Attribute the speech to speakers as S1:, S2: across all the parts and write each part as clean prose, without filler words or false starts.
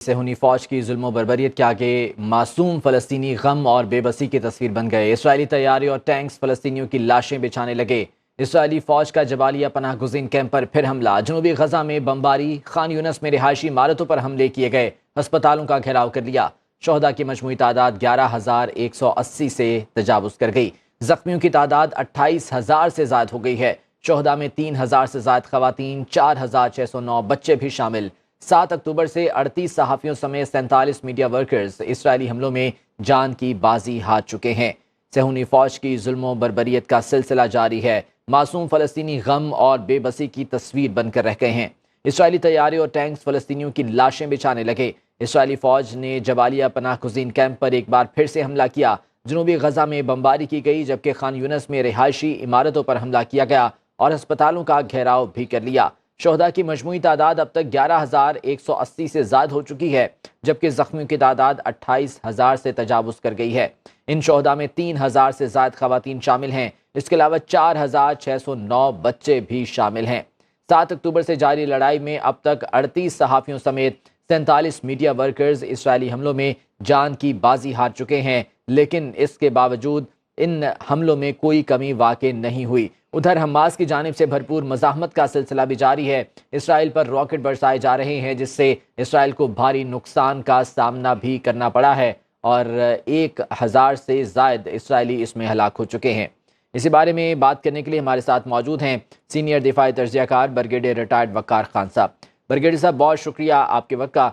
S1: صہیونی فوج کی ظلم و بربریت کے آگے معصوم فلسطینی غم اور بے بسی کی تصویر بن گئے۔ اسرائیلی طیارے اور ٹینکس فلسطینیوں کی لاشیں بچھانے لگے۔ اسرائیلی فوج کا جبالیہ پناہ گزین کیمپ پر پھر حملہ۔ جنوبی غزہ میں بمباری، خان یونس میں رہائشی عمارتوں پر حملے کیے گئے، ہسپتالوں کا گھیراؤ کر لیا۔ شہداء کی مجموعی تعداد 11,180 سے تجاوز کر گئی۔ زخمیوں کی تعداد 28,000 سے زائد ہو گئی ہے۔ شہداء میں 3,000 سے زائد خواتین، 4,609 بچے بھی شامل۔ 7 اکتوبر سے 38 صحافیوں سمیت 47 میڈیا ورکرز اسرائیلی حملوں میں جان کی بازی ہار چکے ہیں۔ صہیونی فوج کی ظلم و بربریت کا سلسلہ جاری ہے۔ معصوم فلسطینی غم اور بے بسی کی تصویر بن کر رہ گئے ہیں۔ اسرائیلی طیارے اور ٹینکس فلسطینیوں کی لاشیں بچھانے لگے۔ اسرائیلی فوج نے جبالیہ پناہ گزین کیمپ پر ایک بار پھر سے حملہ کیا۔ جنوبی غزہ میں بمباری کی گئی، جبکہ خان یونس میں رہائشی عمارتوں پر حملہ کیا گیا اور ہسپتالوں کا گھیراؤ بھی کر لیا۔ شہداء کی مجموعی تعداد اب تک 11,180 سے زائد ہو چکی ہے، جبکہ زخمیوں کی تعداد 28,000 سے تجاوز کر گئی ہے۔ ان شہداء میں 3,000 سے زائد خواتین شامل ہیں۔ اس کے علاوہ 4,609 بچے بھی شامل ہیں۔ 7 اکتوبر سے جاری لڑائی میں اب تک 38 صحافیوں سمیت 47 میڈیا ورکرز اسرائیلی حملوں میں جان کی بازی ہار چکے ہیں، لیکن اس کے باوجود ان حملوں میں کوئی کمی واقع نہیں ہوئی۔ ادھر حماس کی جانب سے بھرپور مزاحمت کا سلسلہ بھی جاری ہے۔ اسرائیل پر راکٹ برسائے جا رہے ہیں، جس سے اسرائیل کو بھاری نقصان کا سامنا بھی کرنا پڑا ہے اور 1,000 سے زائد اسرائیلی اس میں ہلاک ہو چکے ہیں۔ اسی بارے میں بات کرنے کے لیے ہمارے ساتھ موجود ہیں سینئر دفاعی تجزیہ کار برگیڈیئر ریٹائرڈ وقار خان صاحب۔ برگیڈیئر صاحب، بہت شکریہ آپ کے وقت کا۔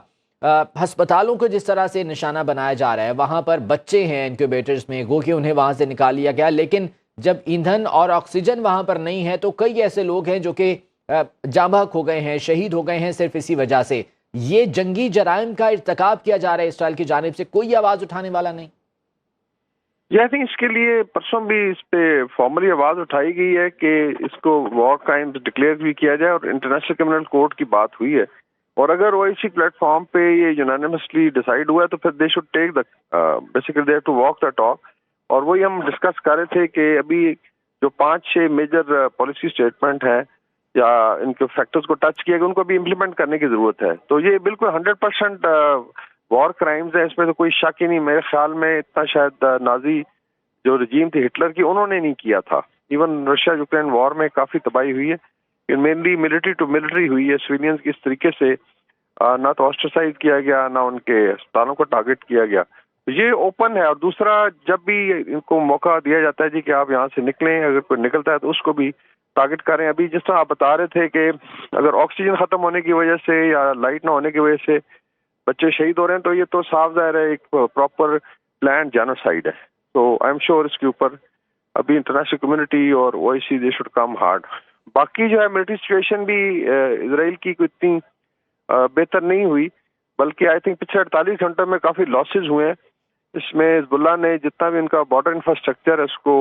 S1: ہسپتالوں کو جس طرح سے نشانہ بنایا جا رہا ہے، وہاں پر بچے ہیں انکیوبیٹرز میں، گو کہ انہیں وہاں سے نکال لیا گیا، لیکن جب ایندھن اور آکسیجن وہاں پر نہیں ہے تو کئی ایسے لوگ ہیں جو کہ جاں بحق ہو گئے ہیں، شہید ہو گئے ہیں صرف اسی وجہ سے۔ یہ جنگی جرائم کا ارتکاب کیا جا رہا ہے اسرائیل کی جانب سے، کوئی آواز اٹھانے والا نہیں؟
S2: آئی تھنک اس کے لیے پرسوں بھی اس پہ فارملی آواز اٹھائی گئی ہے کہ اس کو وار کرائم ڈکلیئر بھی کیا جائے، اور انٹرنیشنل کرمنل کورٹ کی بات ہوئی ہے، اور اگر او آئی سی پلیٹ فارم پہ یہ یونانیمسلی ڈیسائیڈ ہوا ہے تو پھر they should take the basically they have to walk the talk. اور وہی ہم ڈسکس کر رہے تھے کہ ابھی جو 5-6 میجر پالیسی اسٹیٹمنٹ ہیں یا ان کے فیکٹرز کو ٹچ کیا گیا، ان کو بھی امپلیمنٹ کرنے کی ضرورت ہے۔ تو یہ بالکل 100% وار کرائمز ہیں، اس میں تو کوئی شک ہی نہیں۔ میرے خیال میں اتنا شاید نازی جو رجیم تھی ہٹلر کی، انہوں نے نہیں کیا تھا۔ ایون رشیا یوکرین وار میں کافی تباہی ہوئی ہے، مینلی ملٹری ٹو ملٹری ہوئی ہے، سویلینز کی اس طریقے سے نہ تو آسٹرسائز کیا گیا، نہ ان کے اسپتالوں کو ٹارگٹ کیا گیا۔ یہ اوپن ہے۔ اور دوسرا، جب بھی ان کو موقع دیا جاتا ہے جی کہ آپ یہاں سے نکلیں، اگر کوئی نکلتا ہے تو اس کو بھی ٹارگٹ کریں۔ ابھی جس طرح آپ بتا رہے تھے کہ اگر آکسیجن ختم ہونے کی وجہ سے یا لائٹ نہ ہونے کی وجہ سے بچے شہید ہو رہے ہیں، تو یہ تو صاف ظاہر ہے ایک پراپر پلانڈ جینوسائیڈ ہے۔ تو آئی ایم شیور اس کے اوپر ابھی انٹرنیشنل کمیونٹی اور او آئی سی دے شوڈ کم ہارڈ۔ باقی جو ہے ملٹری سچویشن بھی اسرائیل کی کوئی اتنی بہتر نہیں ہوئی، بلکہ آئی تھنک پچھلے 48 گھنٹوں میں کافی لاسز ہوئے ہیں۔ اس میں حزب اللہ نے جتنا بھی ان کا بارڈر انفراسٹرکچر ہے اس کو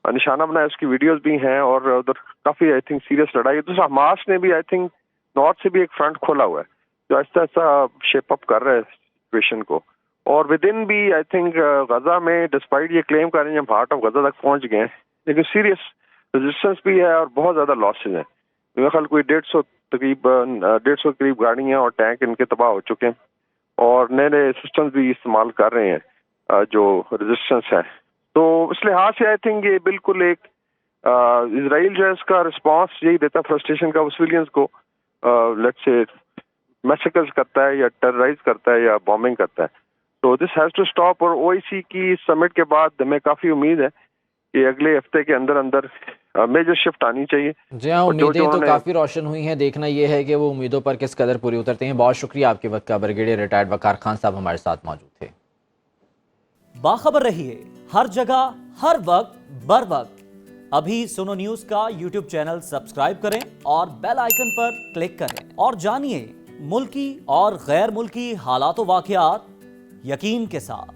S2: نشانہ بنایا، اس کی ویڈیوز بھی ہیں، اور ادھر کافی آئی تھنک سیریس لڑائی ہے۔ دوسرا، حماس نے بھی آئی تھنک نارتھ سے بھی ایک فرنٹ کھولا ہوا ہے جو آہستہ آہستہ شیپ اپ کر رہا ہے سچویشن کو، اور ود ان بھی آئی تھنک غزہ میں ڈسپائٹ یہ کلیم کر رہے ہیں ہم ہارٹ آف غزہ تک پہنچ گئے ہیں، لیکن سیریس ریزسٹنس بھی ہے اور بہت زیادہ لاسز ہیں۔ میرے خیال کوئی 150 کے قریب گاڑیاں اور ٹینک ان کے تباہ ہو چکے ہیں، اور نئے نئے سسٹمز بھی استعمال کر رہے ہیں جو ریزسٹنس ہے۔ تو اس لحاظ سے آئی تھنک یہ بالکل ایک اسرائیل جو ہے اس کا رسپانس یہی دیتا ہے فرسٹریشن کا، سویلینز کو لیٹس سے میسیکرز کرتا ہے یا ٹیررائز کرتا ہے یا بامبنگ کرتا ہے۔ تو دس ہیز ٹو اسٹاپ۔ اور او آئی سی کی سمٹ کے بعد ہمیں کافی امید ہے کہ اگلے ہفتے کے اندر میجر شفٹ آنی چاہیے۔
S1: جی ہاں، امیدیں تو کافی روشن ہوئی ہیں، دیکھنا یہ ہے کہ وہ امیدوں پر کس قدر پوری اترتے ہیں۔ بہت شکریہ آپ کے وقت کا، برگیڈیئر ریٹائرڈ وقار خان صاحب ہمارے ساتھ موجود تھے۔
S3: باخبر رہیے ہر جگہ ہر وقت بر وقت۔ ابھی سنو نیوز کا یوٹیوب چینل سبسکرائب کریں اور بیل آئیکن پر کلک کریں، اور جانیے ملکی اور غیر ملکی حالات و واقعات یقین کے ساتھ۔